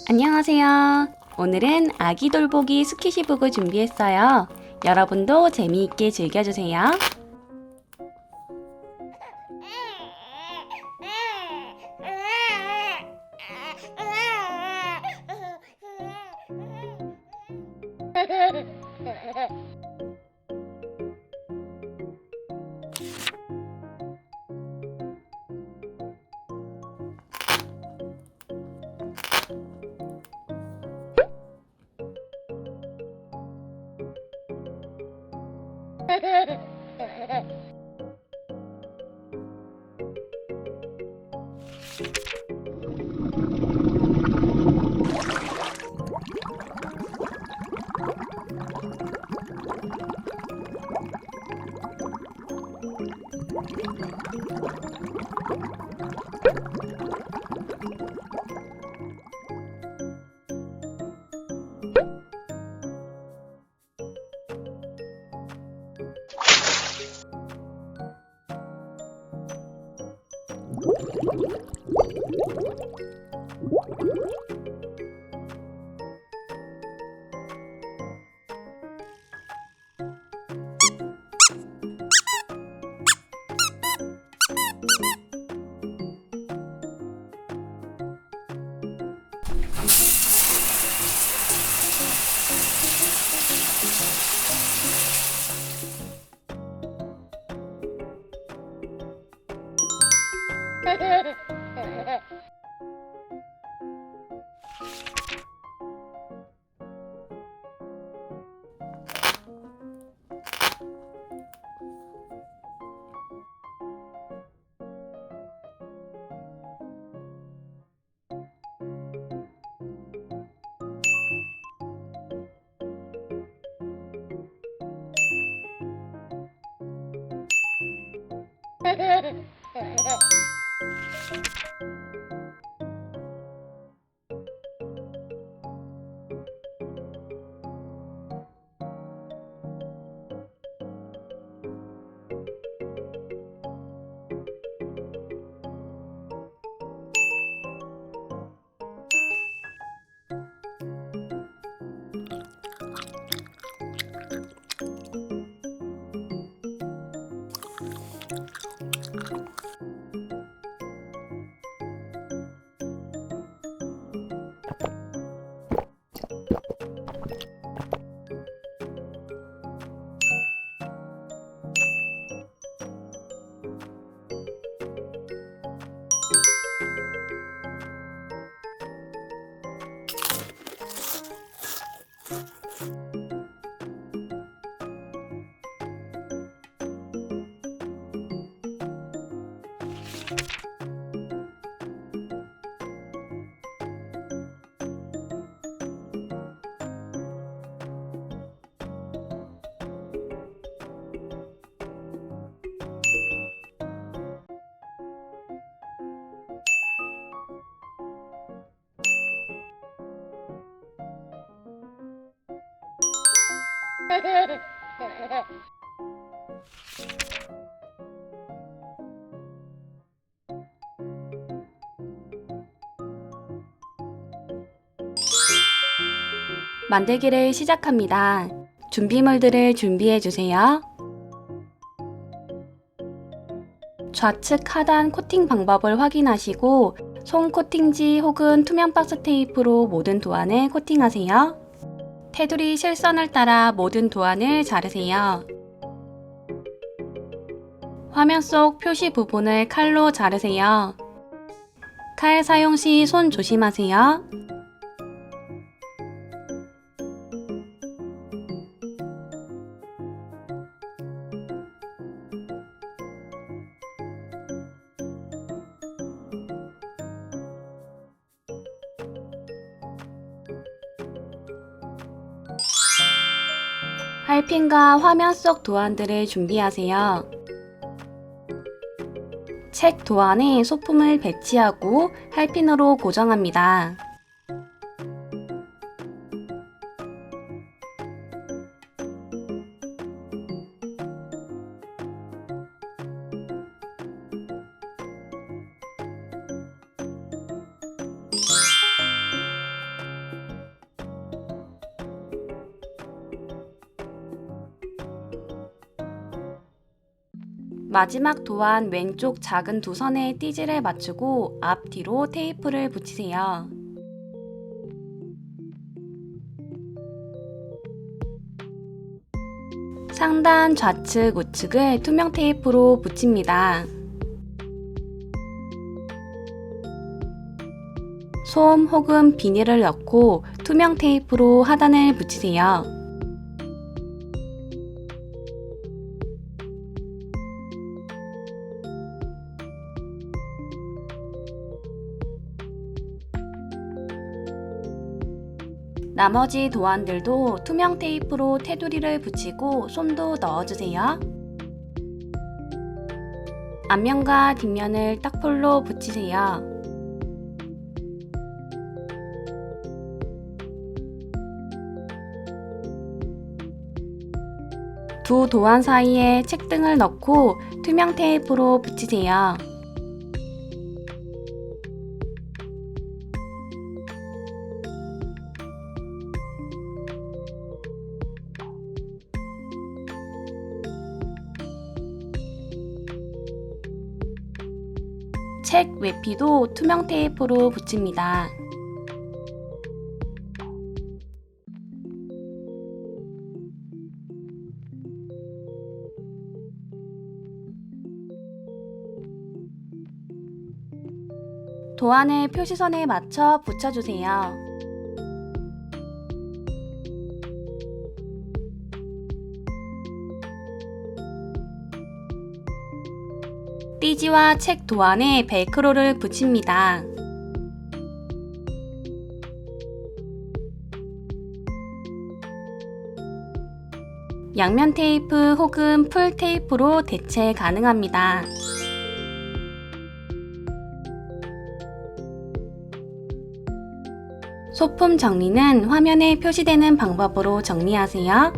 안녕하세요. 오늘은 아기 돌보기 스퀴시북을 준비했어요. 여러분도 재미있게 즐겨주세요. 만들기를 시작합니다. 준비물들을 준비해 주세요. 좌측 하단 코팅 방법을 확인하시고 솜 코팅지 혹은 투명 박스 테이프로 모든 도안을 코팅하세요. 테두리 실선을 따라 모든 도안을 자르세요. 화면 속 표시 부분을 칼로 자르세요. 칼 사용 시 손 조심하세요. 할핀과 화면 속 도안들을 준비하세요. 책 도안에 소품을 배치하고 할핀으로 고정합니다. 마지막 도안 왼쪽 작은 두 선에 띠지를 맞추고 앞뒤로 테이프를 붙이세요. 상단 좌측 우측을 투명 테이프로 붙입니다. 솜 혹은 비닐을 넣고 투명 테이프로 하단을 붙이세요. 나머지 도안들도 투명 테이프로 테두리를 붙이고 솜도 넣어주세요. 앞면과 뒷면을 딱폴로 붙이세요. 두 도안 사이에 책등을 넣고 투명 테이프로 붙이세요. 책 외피도 투명 테이프로 붙입니다. 도안을 표시선에 맞춰 붙여주세요. 띠지와 책 도안에 벨크로를 붙입니다. 양면 테이프 혹은 풀 테이프로 대체 가능합니다. 소품 정리는 화면에 표시되는 방법으로 정리하세요.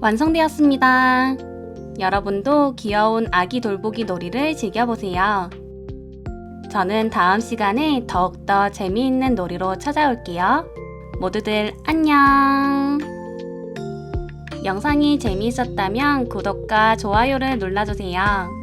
완성되었습니다. 여러분도 귀여운 아기 돌보기 놀이를 즐겨보세요. 저는 다음 시간에 더욱더 재미있는 놀이로 찾아올게요. 모두들 안녕! 영상이 재미있었다면 구독과 좋아요를 눌러주세요.